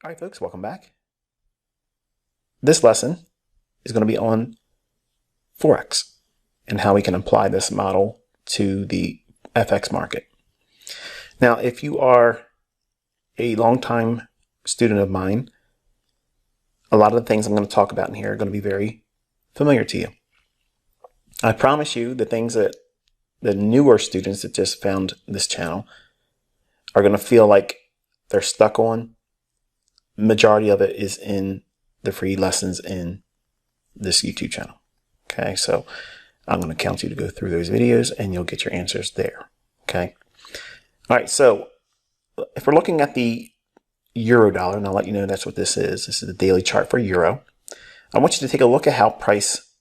All right, folks, welcome back. This lesson is going to be on Forex and how we can apply this model to the FX market. Now, if you are a longtime student of mine, a lot of the things I'm going to talk about in here are going to be very familiar to you. I promise you the things that the newer students that just found this channel are going to feel like they're stuck on. Majority of it is in the free lessons in this YouTube channel. Okay, so I'm going to count you to go through those videos and you'll get your answers there. Okay. All right, so if we're looking at the euro dollar, and I'll let you know that's what this is. This is the daily chart for euro. I want you to take a look at how price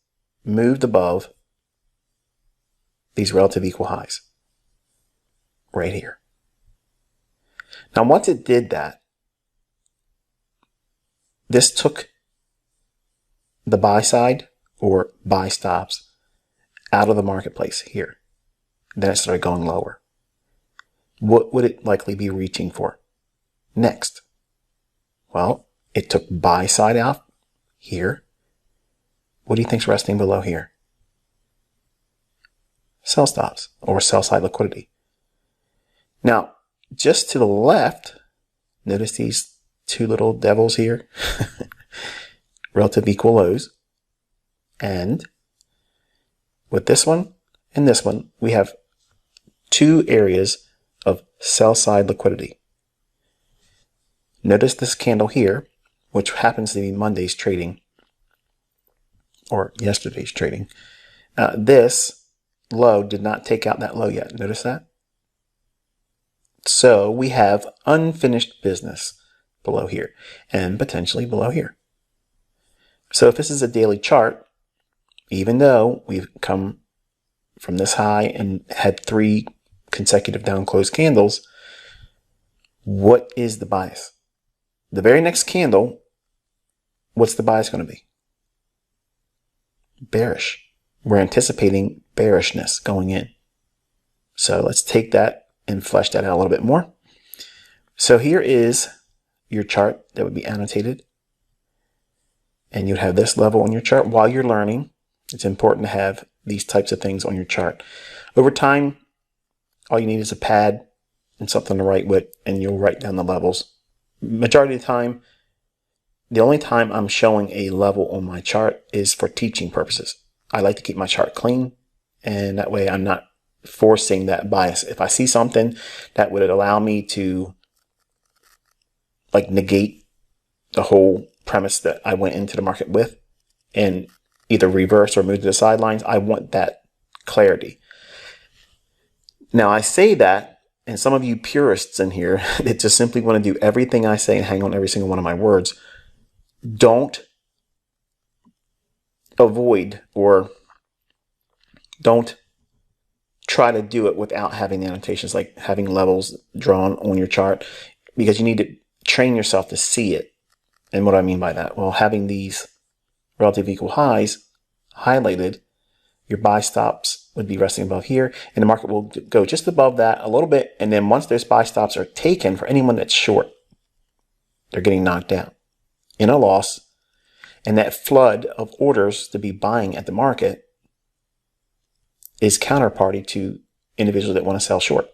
moved above these relative equal highs right here. Now, once it did that, this took the buy side or buy stops out of the marketplace here. Then it started going lower. What would it likely be reaching for next? Well, it took buy side out here. What do you think's resting below here? Sell stops or sell side liquidity. Now, just to the left, notice these two little devils here, relative equal lows. And with this one and this one, we have two areas of sell side liquidity. Notice this candle here, which happens to be Monday's trading or yesterday's trading. This low did not take out that low yet. Notice that? So we have unfinished business below here and potentially below here. So if this is a daily chart, even though we've come from this high and had 3 consecutive down close candles, what is the bias? The very next candle, what's the bias going to be? Bearish. We're anticipating bearishness going in. So let's take that and flesh that out a little bit more. So here is your chart that would be annotated. And you'd have this level on your chart while you're learning. It's important to have these types of things on your chart. Over time, all you need is a pad and something to write with, and you'll write down the levels. Majority of the time, the only time I'm showing a level on my chart is for teaching purposes. I like to keep my chart clean, and that way I'm not forcing that bias. If I see something that would allow me to negate the whole premise that I went into the market with and either reverse or move to the sidelines, I want that clarity. Now, I say that, and some of you purists in here that just simply want to do everything I say and hang on every single one of my words, don't avoid or don't try to do it without having the annotations, like having levels drawn on your chart, because you need to train yourself to see it. And what do I mean by that? Well, having these relative equal highs highlighted, your buy stops would be resting above here, and the market will go just above that a little bit, and then once those buy stops are taken, for anyone that's short, they're getting knocked down in a loss, and that flood of orders to be buying at the market is counterparty to individuals that want to sell short.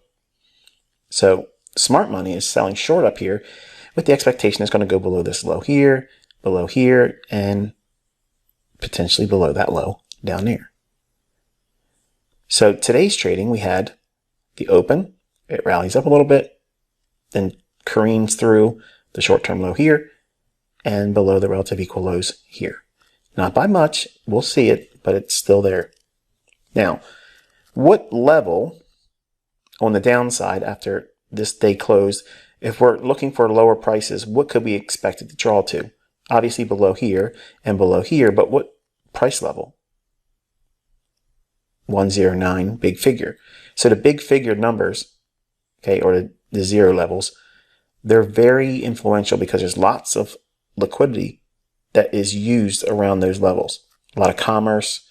So smart money is selling short up here with the expectation it's going to go below this low here, and potentially below that low down there. So today's trading, we had the open. It rallies up a little bit, then careens through the short-term low here and below the relative equal lows here. Not by much. We'll see it, but it's still there. Now, what level on the downside after this day closed, if we're looking for lower prices, what could we expect it to draw to? Obviously below here and below here, but what price level? 109, big figure. So the big figure numbers, okay, or the zero levels, they're very influential because there's lots of liquidity that is used around those levels. A lot of commerce,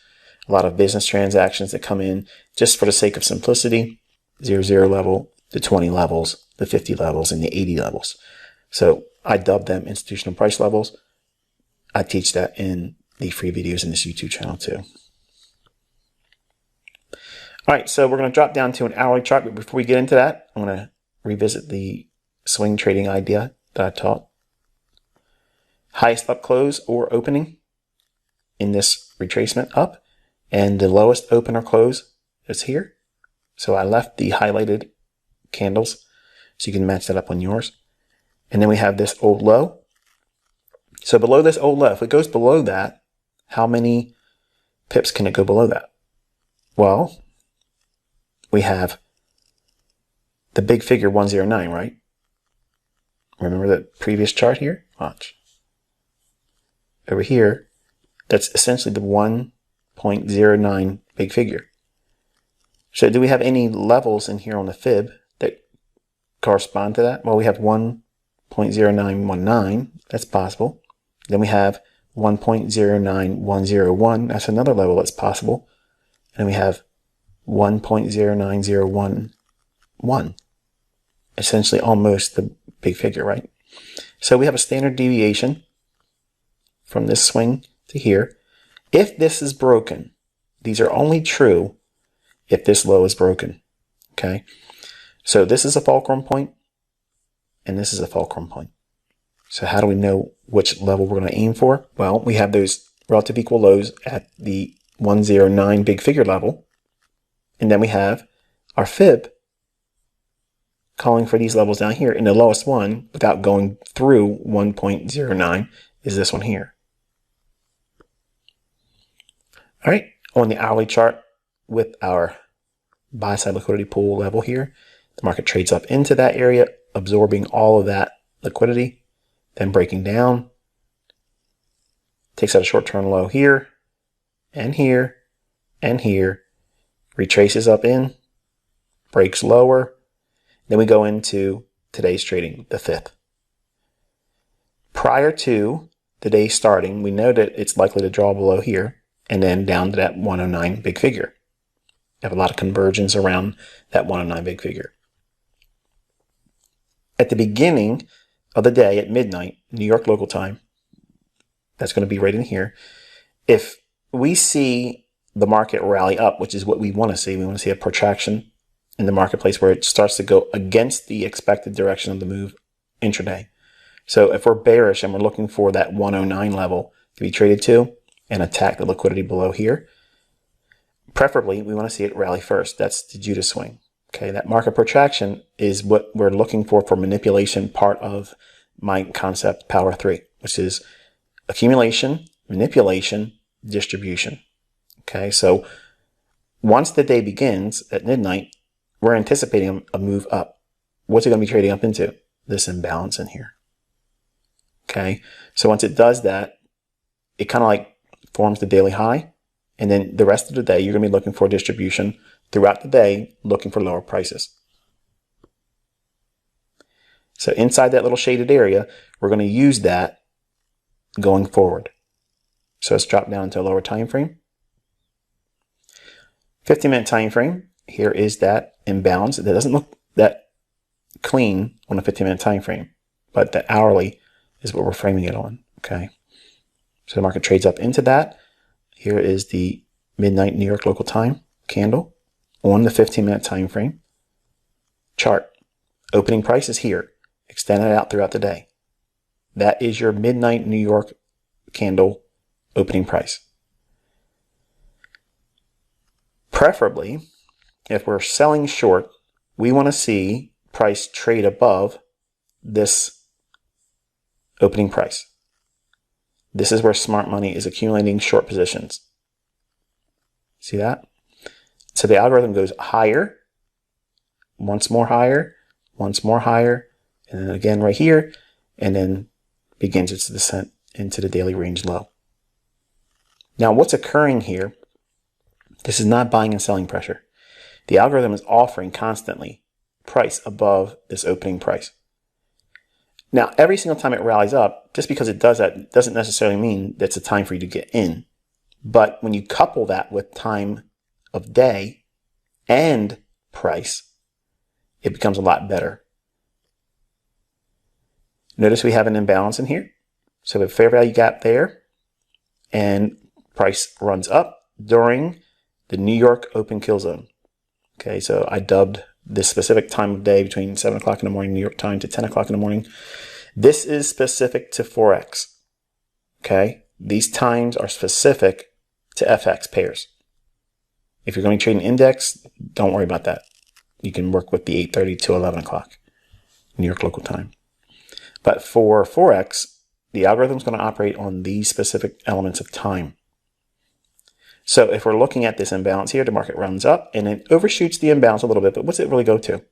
a lot of business transactions that come in just for the sake of simplicity. 0 level, the 20 levels, the 50 levels, and the 80 levels. So I dub them institutional price levels. I teach that in the free videos in this YouTube channel too. All right, so we're going to drop down to an hourly chart, but before we get into that, I'm going to revisit the swing trading idea that I taught. Highest up close or opening in this retracement up, and the lowest open or close is here. So I left the highlighted candles so you can match that up on yours. And then we have this old low. So below this old low, if it goes below that, how many pips can it go below that? Well, we have the big figure 109, right? Remember the previous chart here? Watch. Over here, that's essentially the 1.09 big figure. So do we have any levels in here on the fib that correspond to that? Well, we have 1.0919. That's possible. Then we have 1.09101. That's another level that's possible. And we have 1.09011. Essentially almost the big figure, right? So we have a standard deviation from this swing to here. If this is broken, these are only true if this low is broken. Okay? So this is a fulcrum point, and this is a fulcrum point. So how do we know which level we're going to aim for? Well, we have those relative equal lows at the 109 big figure level. And then we have our fib calling for these levels down here. And the lowest one, without going through 1.09, is this one here. All right, on the hourly chart with our buy side liquidity pool level here, the market trades up into that area, absorbing all of that liquidity, then breaking down, takes out a short-term low here, and here, and here, retraces up in, breaks lower. Then we go into today's trading, the 5th. Prior to the day starting, we know that it's likely to draw below here and then down to that 109 big figure. You have a lot of convergence around that 109 big figure. At the beginning of the day at midnight, New York local time, that's going to be right in here. If we see the market rally up, which is what we want to see. We want to see a protraction in the marketplace where it starts to go against the expected direction of the move intraday. So if we're bearish and we're looking for that 109 level to be traded to and attack the liquidity below here, preferably we want to see it rally first. That's the Judas swing. Okay, that market protraction is what we're looking for manipulation, part of my concept Power 3, which is accumulation, manipulation, distribution. Okay, so once the day begins at midnight, we're anticipating a move up. What's it going to be trading up into? This imbalance in here. Okay, so once it does that, it kind of like forms the daily high. And then the rest of the day, you're going to be looking for distribution throughout the day, looking for lower prices. So inside that little shaded area, we're going to use that going forward. So let's drop down to a lower time frame. 15-minute time frame. Here is that imbalance. It doesn't look that clean on a 15-minute time frame, but the hourly is what we're framing it on. Okay. So the market trades up into that. Here is the midnight New York local time candle on the 15-minute time frame. Chart. Opening price is here. Extend it out throughout the day. That is your midnight New York candle opening price. Preferably, if we're selling short, we want to see price trade above this opening price. This is where smart money is accumulating short positions. See that? So the algorithm goes higher, once more higher, once more higher, and then again right here, and then begins its descent into the daily range low. Now what's occurring here, this is not buying and selling pressure. The algorithm is offering constantly price above this opening price. Now, every single time it rallies up, just because it does that doesn't necessarily mean that's a time for you to get in. But when you couple that with time of day and price, it becomes a lot better. Notice we have an imbalance in here. So the fair value gap there, and price runs up during the New York open kill zone. Okay, so I dubbed this specific time of day between 7 o'clock in the morning New York time to 10 o'clock in the morning. This is specific to Forex. Okay, these times are specific to FX pairs. If you're going to trade an index, don't worry about that. You can work with the 8:30 to 11 o'clock New York local time. But for Forex, the algorithm is going to operate on these specific elements of time. So if we're looking at this imbalance here, the market runs up and it overshoots the imbalance a little bit, but what's it really go to?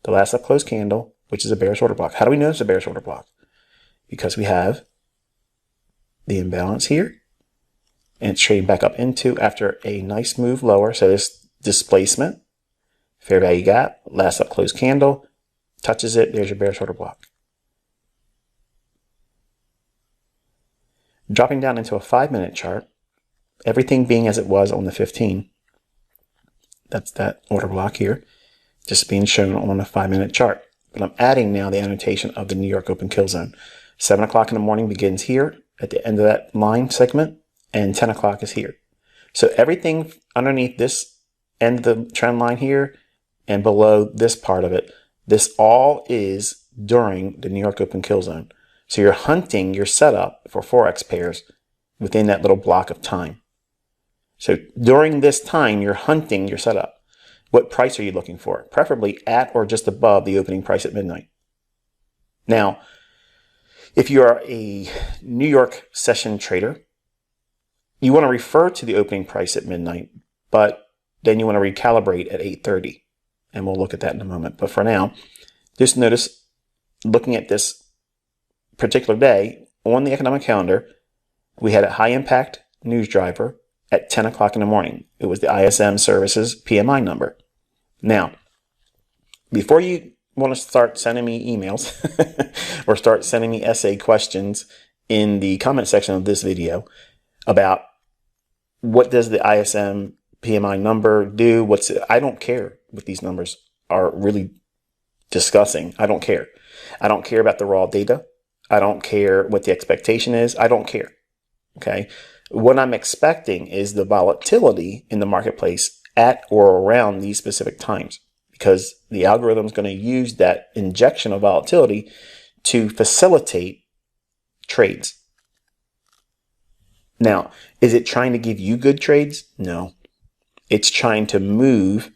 The last up close candle, which is a bearish order block. How do we know it's a bearish order block? Because we have the imbalance here, and it's trading back up into after a nice move lower. So this displacement, fair value gap, last up close candle, touches it, there's your bearish order block. Dropping down into a 5-minute chart, everything being as it was on the 15, that's that order block here, just being shown on a 5-minute chart. But I'm adding now the annotation of the New York open kill zone. 7 o'clock in the morning begins here at the end of that line segment, and 10 o'clock is here. So everything underneath this end of the trend line here and below this part of it, this all is during the New York open kill zone. So you're hunting your setup for Forex pairs within that little block of time. So during this time, you're hunting your setup. What price are you looking for? Preferably at or just above the opening price at midnight. Now, if you are a New York session trader, you want to refer to the opening price at midnight, but then you want to recalibrate at 8:30. And we'll look at that in a moment. But for now, just notice, looking at this particular day on the economic calendar, we had a high impact news driver at 10 o'clock in the morning. It was the ISM Services PMI number. Now, before you want to start sending me emails or start sending me essay questions in the comment section of this video about what does the ISM PMI number do, I don't care what these numbers are really discussing. I don't care. I don't care about the raw data. I don't care what the expectation is. I don't care. Okay. What I'm expecting is the volatility in the marketplace at or around these specific times, because the algorithm is going to use that injection of volatility to facilitate trades. Now, is it trying to give you good trades? No. It's trying to move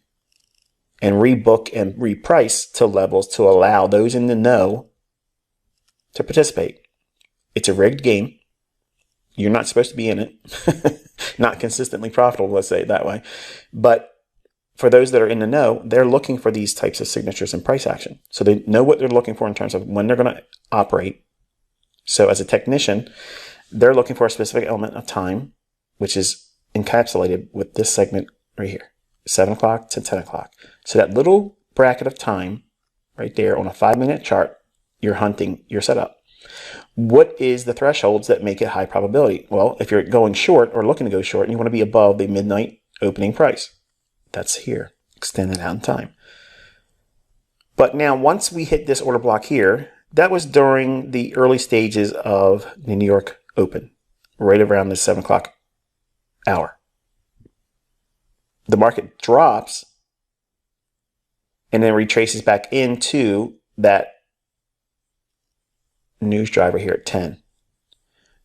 and rebook and reprice to levels to allow those in the know to participate. It's a rigged game. You're not supposed to be in it. Not consistently profitable, let's say it that way. But for those that are in the know, they're looking for these types of signatures and price action. So they know what they're looking for in terms of when they're going to operate. So as a technician, they're looking for a specific element of time, which is encapsulated with this segment right here, 7 o'clock to 10 o'clock. So that little bracket of time right there on a 5-minute chart, you're hunting your setup. What is the thresholds that make it high probability? Well, if you're going short or looking to go short and you want to be above the midnight opening price, that's here, extended out in time. But now once we hit this order block here, that was during the early stages of the New York Open, right around the 7 o'clock hour. The market drops and then retraces back into that news driver here at 10.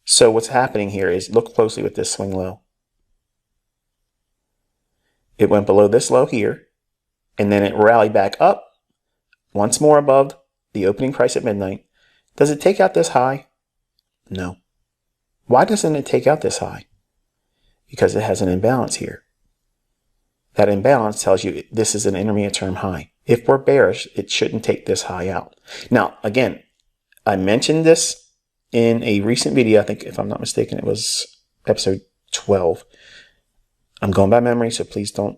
So what's happening here is, look closely with this swing low. It went below this low here, and then it rallied back up once more above the opening price at midnight. Does it take out this high? No. Why doesn't it take out this high? Because it has an imbalance here. That imbalance tells you this is an intermediate term high. If we're bearish, it shouldn't take this high out. Now, again, I mentioned this in a recent video. I think, if I'm not mistaken, it was episode 12. I'm going by memory, so please don't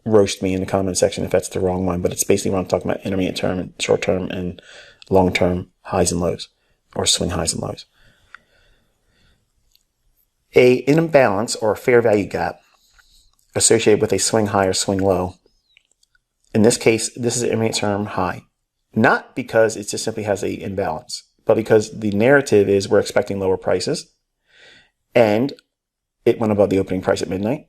roast me in the comment section if that's the wrong one. But it's basically what I'm talking about: intermediate term and short term and long term highs and lows, or swing highs and lows. An imbalance or a fair value gap associated with a swing high or swing low. In this case, this is an intermediate term high. Not because it just simply has an imbalance, but because the narrative is we're expecting lower prices, and it went above the opening price at midnight,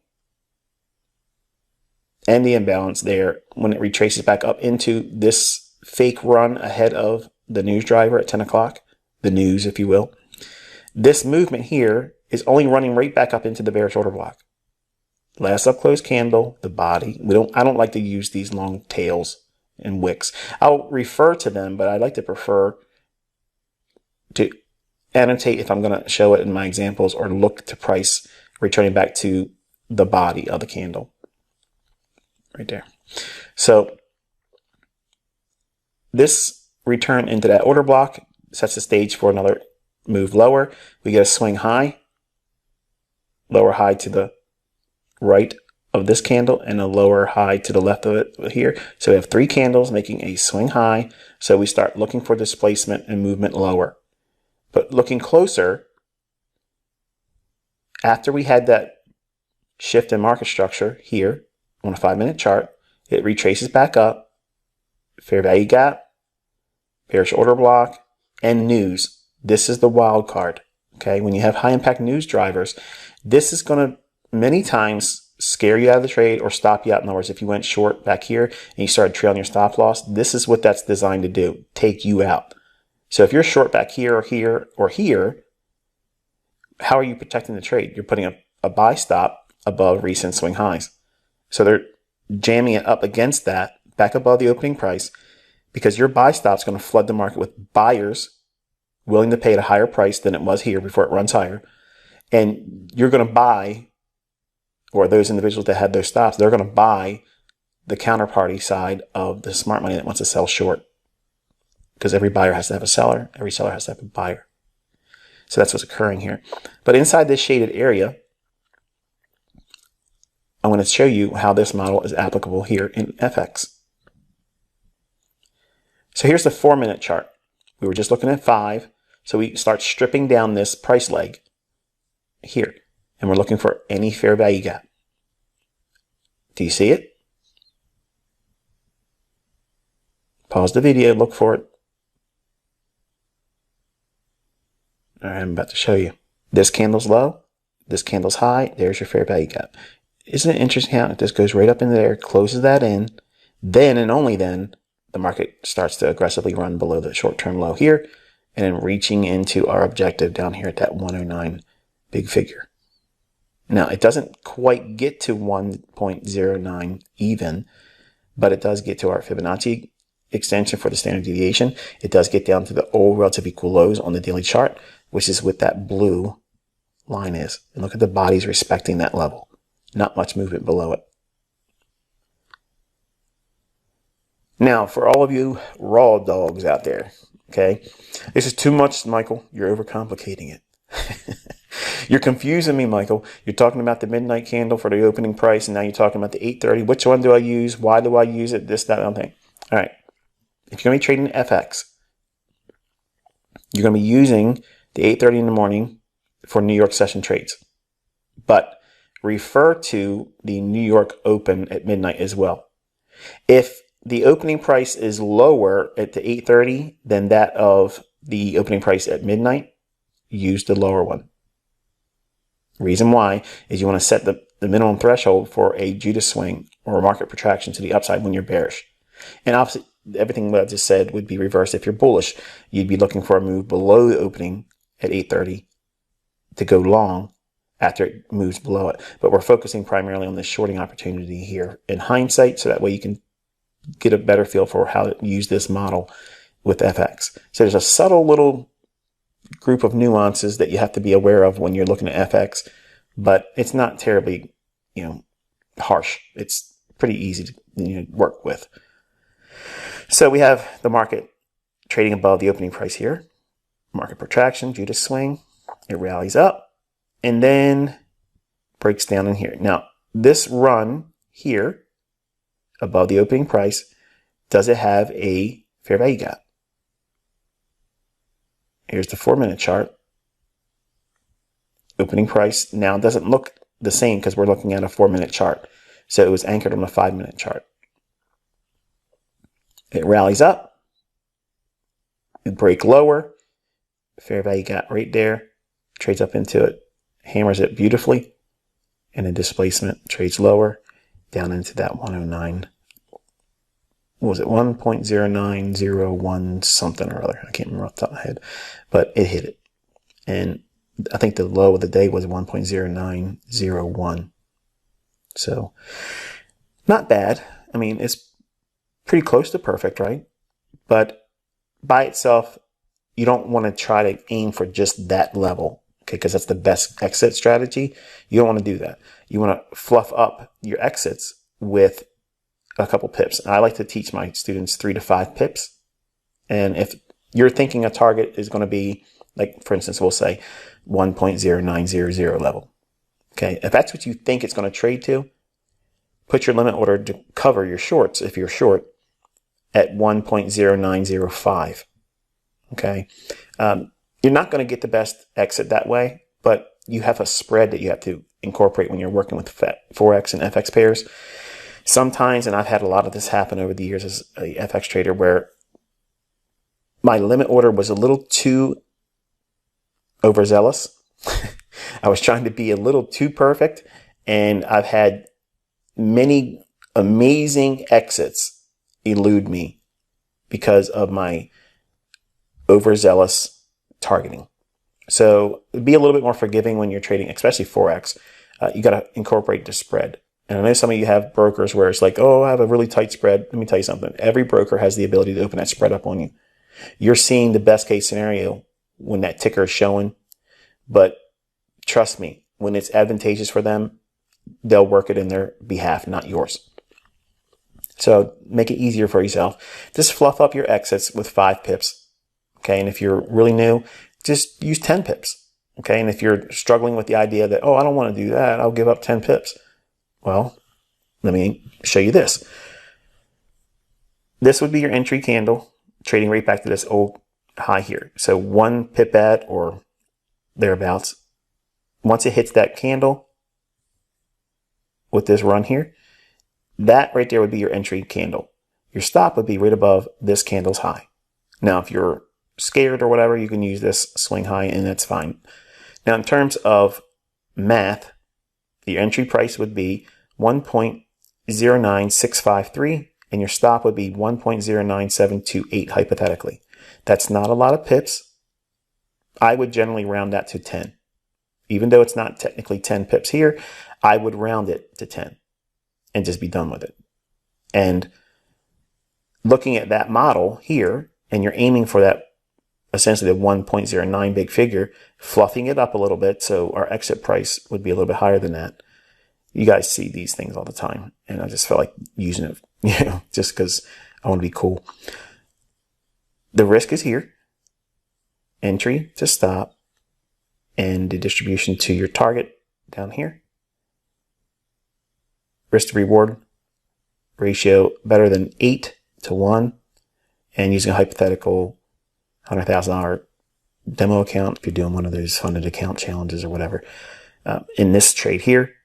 and the imbalance there when it retraces back up into this fake run ahead of the news driver at 10 o'clock, the news, if you will. This movement here is only running right back up into the bearish order block. Last up close candle, the body. I don't like to use these long tails and wicks. I'll refer to them, but I like to prefer to annotate if I'm going to show it in my examples, or look to price returning back to the body of the candle. Right there. So this return into that order block sets the stage for another move lower. We get a swing high, lower high to the right of this candle, and a lower high to the left of it here. So we have 3 candles making a swing high. So we start looking for displacement and movement lower. But looking closer, after we had that shift in market structure here on a 5-minute chart, it retraces back up, fair value gap, bearish order block, and news. This is the wild card. Okay, when you have high impact news drivers, this is going to many times scare you out of the trade or stop you out. In other words, if you went short back here and you started trailing your stop loss, this is what that's designed to do, take you out. So if you're short back here or here or here, how are you protecting the trade? You're putting a buy stop above recent swing highs. So they're jamming it up against that, back above the opening price, because your buy stop is going to flood the market with buyers willing to pay at a higher price than it was here before it runs higher. And you're going to buy, or those individuals that had those stops, they're going to buy the counterparty side of the smart money that wants to sell short. Because every buyer has to have a seller, every seller has to have a buyer. So that's what's occurring here. But inside this shaded area, I want to show you how this model is applicable here in FX. So here's the 4-minute chart. We were just looking at 5. So we start stripping down this price leg here. And we're looking for any fair value gap. Do you see it? Pause the video, look for it. All right, I'm about to show you. This candle's low, this candle's high, there's your fair value gap. Isn't it interesting how this goes right up in there, closes that in, then and only then the market starts to aggressively run below the short-term low here, and then reaching into our objective down here at that 109 big figure. Now, it doesn't quite get to 1.09 even, but it does get to our Fibonacci extension for the standard deviation. It does get down to the old relative equal lows on the daily chart, which is what that blue line is. And look at the bodies respecting that level. Not much movement below it. Now, for all of you raw dogs out there, okay, this is too much, Michael. You're overcomplicating it. You're confusing me, Michael. You're talking about the midnight candle for the opening price, and now you're talking about the 8:30. Which one do I use? Why do I use it? This, that, and thing. All right. If you're going to be trading FX, you're going to be using the 8:30 in the morning for New York session trades. But refer to the New York open at midnight as well. If the opening price is lower at the 8:30 than that of the opening price at midnight, use the lower one. Reason why is you want to set the minimum threshold for a Judas swing or a market protraction to the upside when you're bearish. And obviously, everything that I just said would be reversed. If you're bullish, you'd be looking for a move below the opening at 8:30 to go long after it moves below it. But we're focusing primarily on the shorting opportunity here in hindsight, so that way you can get a better feel for how to use this model with FX. So there's a subtle little group of nuances that you have to be aware of when you're looking at FX, but it's not terribly, harsh. It's pretty easy to work with. So we have the market trading above the opening price here. Market protraction, Judas swing. It rallies up and then breaks down in here. Now, this run here above the opening price, does it have a fair value gap? Here's the 4-minute chart. Opening price now doesn't look the same because we're looking at a 4-minute chart. So it was anchored on a 5-minute chart. It rallies up. It break lower. fair value gap right there, trades up into it, hammers it beautifully, and then displacement trades lower down into that 109. What was it? 1.0901 something or other. I can't remember off the top of my head, but it hit it. And I think the low of the day was 1.0901. So not bad. I mean, it's pretty close to perfect, right? But by itself, you don't want to try to aim for just that level, okay? Because that's the best exit strategy. You don't want to do that. You want to fluff up your exits with a couple pips. And I like to teach my students 3 to 5 pips. And if you're thinking a target is going to be, like, for instance, we'll say 1.0900 level. Okay. If that's what you think it's going to trade to, put your limit order to cover your shorts, if you're short, at 1.0905. Okay. You're not going to get the best exit that way, but you have a spread that you have to incorporate when you're working with Forex and FX pairs. Sometimes, and I've had a lot of this happen over the years as a FX trader, where my limit order was a little too overzealous. I was trying to be a little too perfect, and I've had many amazing exits elude me because of my overzealous targeting. So be a little bit more forgiving when you're trading, especially Forex. You got to incorporate the spread. And I know some of you have brokers where it's like, oh, I have a really tight spread. Let me tell you something. Every broker has the ability to open that spread up on you. You're seeing the best case scenario when that ticker is showing. But trust me, when it's advantageous for them, they'll work it in their behalf, not yours. So make it easier for yourself. Just fluff up your exits with 5 pips. Okay. And if you're really new, just use 10 pips. Okay. And if you're struggling with the idea that, oh, I don't want to do that, I'll give up 10 pips. Well, let me show you this. This would be your entry candle, trading right back to this old high here. So 1 pip at or thereabouts. Once it hits that candle with this run here, that right there would be your entry candle. Your stop would be right above this candle's high. Now, if you're scared or whatever, you can use this swing high and that's fine. Now, in terms of math, your entry price would be 1.09653 and your stop would be 1.09728 hypothetically. That's not a lot of pips. I would generally round that to 10. Even though it's not technically 10 pips here, I would round it to 10 and just be done with it. And looking at that model here, and you're aiming for that, essentially the 1.09 big figure, fluffing it up a little bit so our exit price would be a little bit higher than that. You guys see these things all the time, and I just felt like using it, just because I want to be cool. The risk is here. Entry to stop, and the distribution to your target down here. Risk to reward ratio better than 8 to 1, and using a hypothetical $100,000 demo account if you're doing one of those funded account challenges or whatever. In this trade here,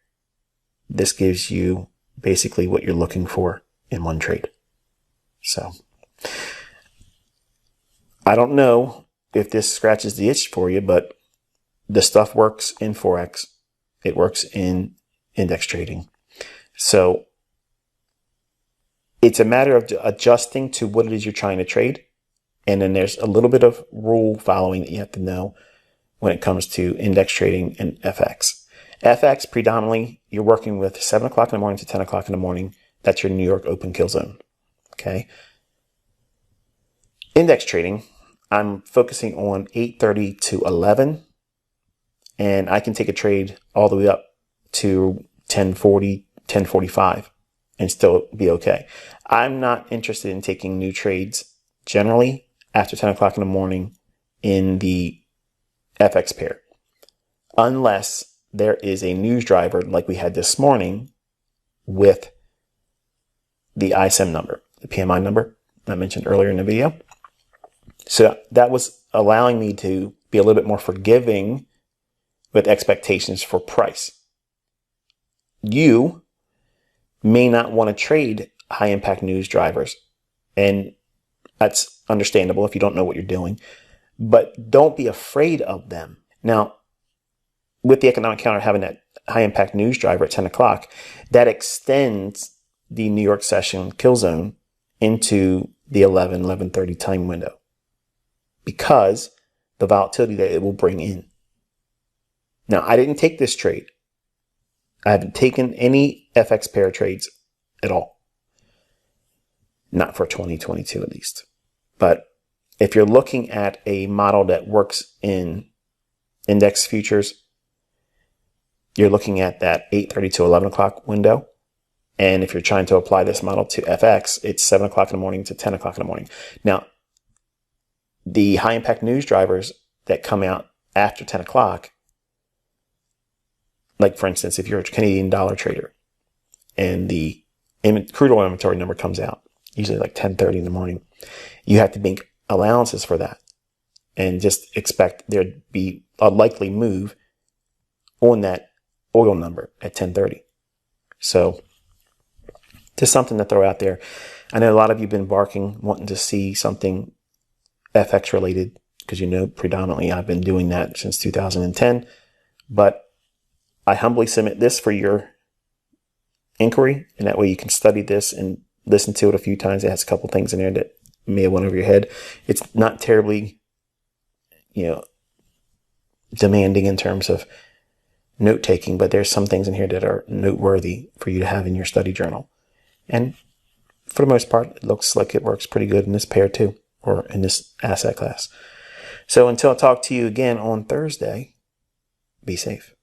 this gives you basically what you're looking for in one trade. So I don't know if this scratches the itch for you, but the stuff works in Forex. It works in index trading. So it's a matter of adjusting to what it is you're trying to trade. And then there's a little bit of rule following that you have to know when it comes to index trading and FX. FX, predominantly, you're working with 7 o'clock in the morning to 10 o'clock in the morning. That's your New York open kill zone. Okay. Index trading, I'm focusing on 8:30 to 11. And I can take a trade all the way up to 10:40, 10:45 and still be okay. I'm not interested in taking new trades generally after 10 o'clock in the morning in the FX pair, unless there is a news driver like we had this morning with the ISM number, the PMI number I mentioned earlier in the video. So that was allowing me to be a little bit more forgiving with expectations for price. You may not want to trade high impact news drivers, and that's understandable if you don't know what you're doing. but don't be afraid of them. Now, with the economic counter having that high impact news driver at 10 o'clock, that extends the New York session kill zone into the 11:30 time window because the volatility that it will bring in. Now, I didn't take this trade. I haven't taken any FX pair trades at all. Not for 2022 at least. But if you're looking at a model that works in index futures, you're looking at that 8:30 to 11 o'clock window. And if you're trying to apply this model to FX, it's 7 o'clock in the morning to 10 o'clock in the morning. Now, the high impact news drivers that come out after 10 o'clock, like for instance, if you're a Canadian dollar trader and the crude oil inventory number comes out, usually like 10:30 in the morning, you have to make allowances for that and just expect there'd be a likely move on that oil number at 10:30. So just something to throw out there. I know a lot of you have been barking, wanting to see something FX related, because predominantly I've been doing that since 2010. But I humbly submit this for your inquiry, and that way you can study this and listen to it a few times. It has a couple things in there that may have went over your head. It's not terribly, demanding in terms of note taking, but there's some things in here that are noteworthy for you to have in your study journal. And for the most part, it looks like it works pretty good in this pair too, or in this asset class. So until I talk to you again on Thursday, be safe.